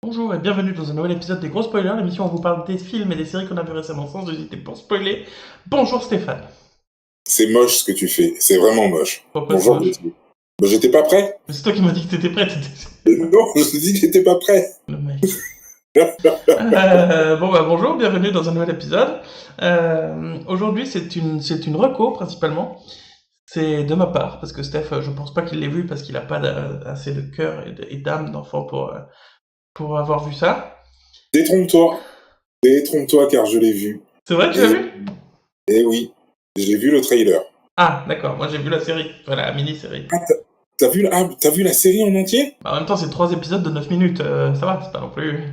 Bonjour et bienvenue dans un nouvel épisode des Gros Spoilers, l'émission où on vous parle des films et des séries qu'on a vu récemment sans hésiter pour spoiler. Bonjour Stéphane. C'est moche ce que tu fais, c'est vraiment moche. Pourquoi c'est Bonjour moche? Gauthier. Ben, j'étais pas prêt. C'est toi qui m'as dit que t'étais prêt, Non, je te dis que j'étais pas prêt. le mec. Bonjour, bienvenue dans un nouvel épisode. Aujourd'hui c'est une reco principalement. C'est de ma part, parce que Steph, je pense pas qu'il l'ait vu parce qu'il a pas assez de cœur et d'âme d'enfant pour avoir vu ça. Détrompe-toi. Détrompe-toi car je l'ai vu. C'est vrai que tu l'as vu? Et oui, j'ai vu le trailer. Ah, d'accord, moi j'ai vu la série, enfin la mini-série. Ah, t'as vu la série en entier? Bah, en même temps, c'est 3 épisodes de 9 minutes, ça va, c'est pas non plus.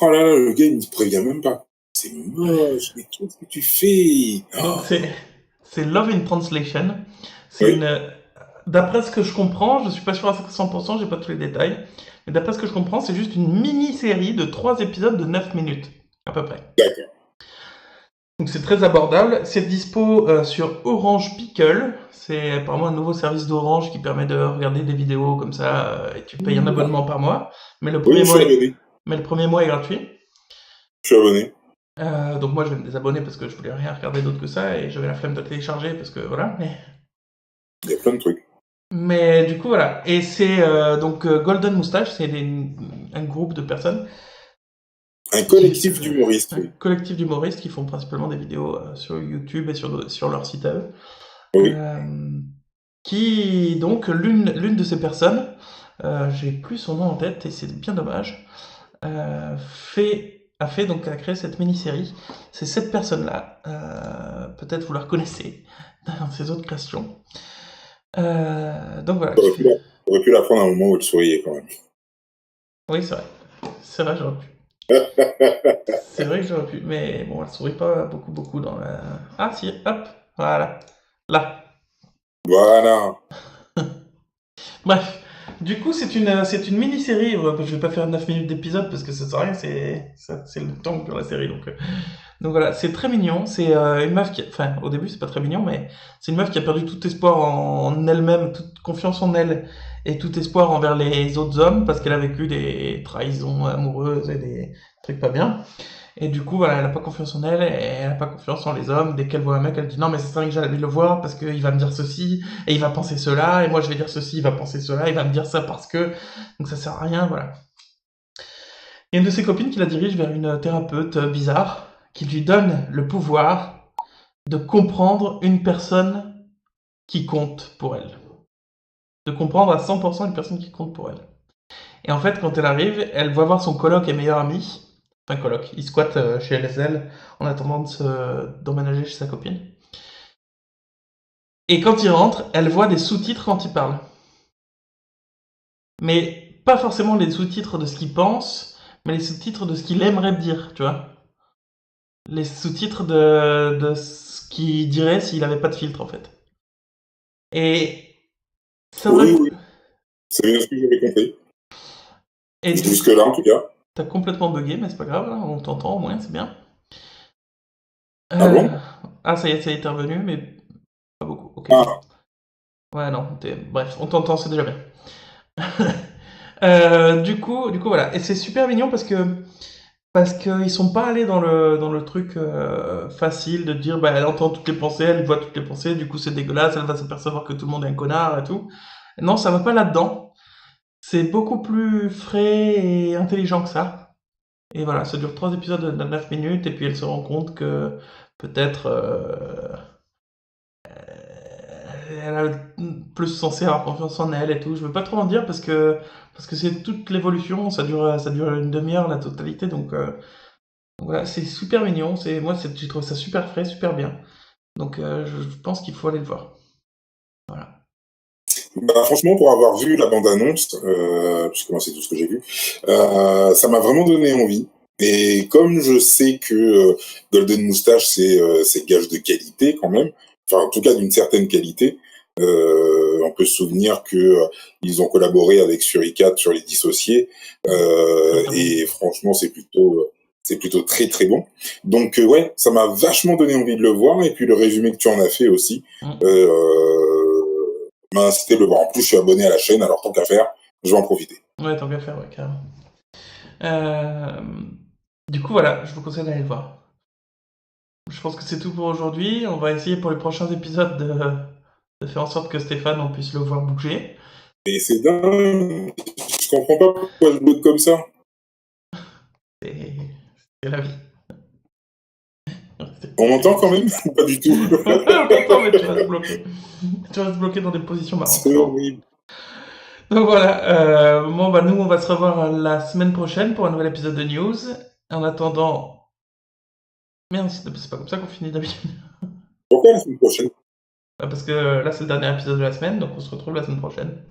Oh là là, le gars il me prévient même pas. C'est moche, mais qu'est-ce que tu fais? Donc c'est Love in Translation. C'est Oui, une. D'après ce que je comprends, je suis pas sûr à 100%, j'ai pas tous les détails. Mais d'après ce que je comprends, c'est juste une mini-série de 3 épisodes de 9 minutes, à peu près. d'accord. Donc c'est très abordable. C'est dispo sur Orange Pickle. C'est apparemment un nouveau service d'Orange qui permet de regarder des vidéos comme ça et tu payes un abonnement par mois. Mais le Oui, premier je suis mois est, abonné. mais le premier mois est gratuit. Je suis abonné. Donc moi je vais me désabonner parce que je voulais rien regarder d'autre que ça et j'avais la flemme de le télécharger parce que voilà. Il y a plein de trucs. Mais du coup voilà. Et c'est donc Golden Moustache, c'est un groupe de personnes, Un qui, collectif d'humoristes, un oui. collectif d'humoristes qui font principalement des vidéos sur YouTube et sur leur site à eux. Oui. Euh, qui donc l'une de ces personnes, j'ai plus son nom en tête et c'est bien dommage, a créé cette mini-série. C'est cette personne-là, peut-être vous la reconnaissez dans ses autres créations. Donc voilà, qui T'aurais pu fait. la, t'aurais pu la prendre à un moment où elle souriait quand même. Oui, c'est vrai, j'aurais pu. C'est vrai que j'aurais pu, mais bon, elle sourit pas beaucoup dans la. Ah si, hop, voilà, là. Voilà. Bref, du coup, c'est une mini-série. Je vais pas faire 9 minutes d'épisode parce que ça sert à rien, c'est le temps que dure la série. Donc voilà, c'est très mignon. C'est une meuf qui. Enfin, au début, c'est pas très mignon, mais c'est une meuf qui a perdu tout espoir en elle-même, toute confiance en elle et tout espoir envers les autres hommes parce qu'elle a vécu des trahisons amoureuses et des trucs pas bien. Et du coup, voilà, elle a pas confiance en elle, et elle a pas confiance en les hommes. Dès qu'elle voit un mec, elle dit non, mais c'est vrai que j'allais le voir parce qu'il va me dire ceci, et il va penser cela, et moi je vais dire ceci, il va penser cela, il va me dire ça parce que. Donc ça sert à rien, voilà. Il y a une de ses copines qui la dirige vers une thérapeute bizarre, qui lui donne le pouvoir de comprendre une personne qui compte pour elle. De comprendre à 100% une personne qui compte pour elle. Et en fait, quand elle arrive, elle va voir son coloc et meilleur ami. Enfin, coloc, il squatte chez LSL en attendant d'emménager chez sa copine. Et quand il rentre, elle voit des sous-titres quand il parle. Mais pas forcément les sous-titres de ce qu'il pense, mais les sous-titres de ce qu'il aimerait dire, tu vois. Les sous-titres de ce qu'il dirait s'il avait pas de filtre, en fait. Et ça Oui, va. oui. C'est bien ce que j'avais compris. Et du coup, Jusque-là, en tout cas. t'as complètement bugué, mais c'est pas grave, hein, on t'entend au moins, c'est bien. Ah Euh, bon? Ah, ça y est, c'est intervenu, mais pas beaucoup. Ok. Ah, Ouais, non, bref, on t'entend, c'est déjà bien. Du coup, voilà. Et c'est super mignon parce qu'ils sont pas allés dans le truc facile de dire bah elle entend toutes les pensées, elle voit toutes les pensées, du coup c'est dégueulasse, elle va s'apercevoir que tout le monde est un connard et tout. Non, ça va pas là-dedans. C'est beaucoup plus frais et intelligent que ça. Et voilà, ça dure 3 épisodes de 9 minutes et puis elle se rend compte que peut-être elle a plus censée avoir confiance en elle et tout. Je veux pas trop en dire parce que c'est toute l'évolution, ça dure une demi-heure la totalité donc voilà, c'est super mignon, j'ai trouvé ça super frais, super bien. Donc je pense qu'il faut aller le voir. Voilà. bah, franchement, pour avoir vu la bande-annonce, puisque moi c'est tout ce que j'ai vu, ça m'a vraiment donné envie. Et comme je sais que Golden Moustache, c'est gage de qualité quand même, enfin en tout cas d'une certaine qualité, on peut se souvenir que ils ont collaboré avec Suricat sur Les Dissociés, Très très bon. et franchement c'est plutôt très très bon. Donc ouais, ça m'a vachement donné envie de le voir, et puis le résumé que tu en as fait aussi. Mm. Euh, m'a incité à le voir. En plus, je suis abonné à la chaîne, alors tant qu'à faire, je vais en profiter. Ouais, tant qu'à faire, ouais, carrément. Euh, Du coup, voilà, je vous conseille d'aller le voir. Je pense que c'est tout pour aujourd'hui. On va essayer pour les prochains épisodes de faire en sorte que Stéphane, on puisse le voir bouger. Et c'est dingue. Je comprends pas pourquoi je bloque comme ça. C'est c'est la vie. On m'entend quand même ou pas du tout? Ouais, on t'entend, mais tu restes bloqué. Tu restes bloqué dans des positions marrantes. C'est horrible. Donc voilà, bon, bah, nous, on va se revoir la semaine prochaine pour un nouvel épisode de news. En attendant. Merde, c'est pas comme ça qu'on finit d'habitude. Pourquoi la semaine prochaine? Parce que là, c'est le dernier épisode de la semaine, donc on se retrouve la semaine prochaine.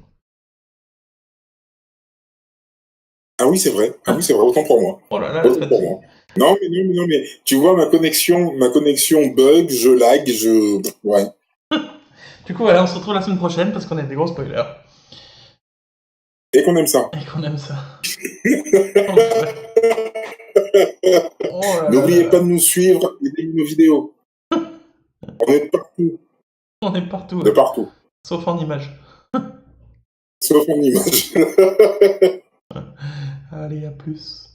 Ah oui, c'est vrai. Ah oui, c'est vrai. Autant pour moi. Oh là là, la Autant pour fatigue. moi. Non, mais non, mais non, mais tu vois, ma connexion bug, je lag, ouais. Du coup, voilà, on se retrouve la semaine prochaine parce qu'on a des gros spoilers. Et qu'on aime ça. Et qu'on aime ça. Oh là là là N'oubliez là. pas de nous suivre et d'aimer nos vidéos. On est partout. On est partout, De partout. sauf en images. Sauf en image. Allez, à plus.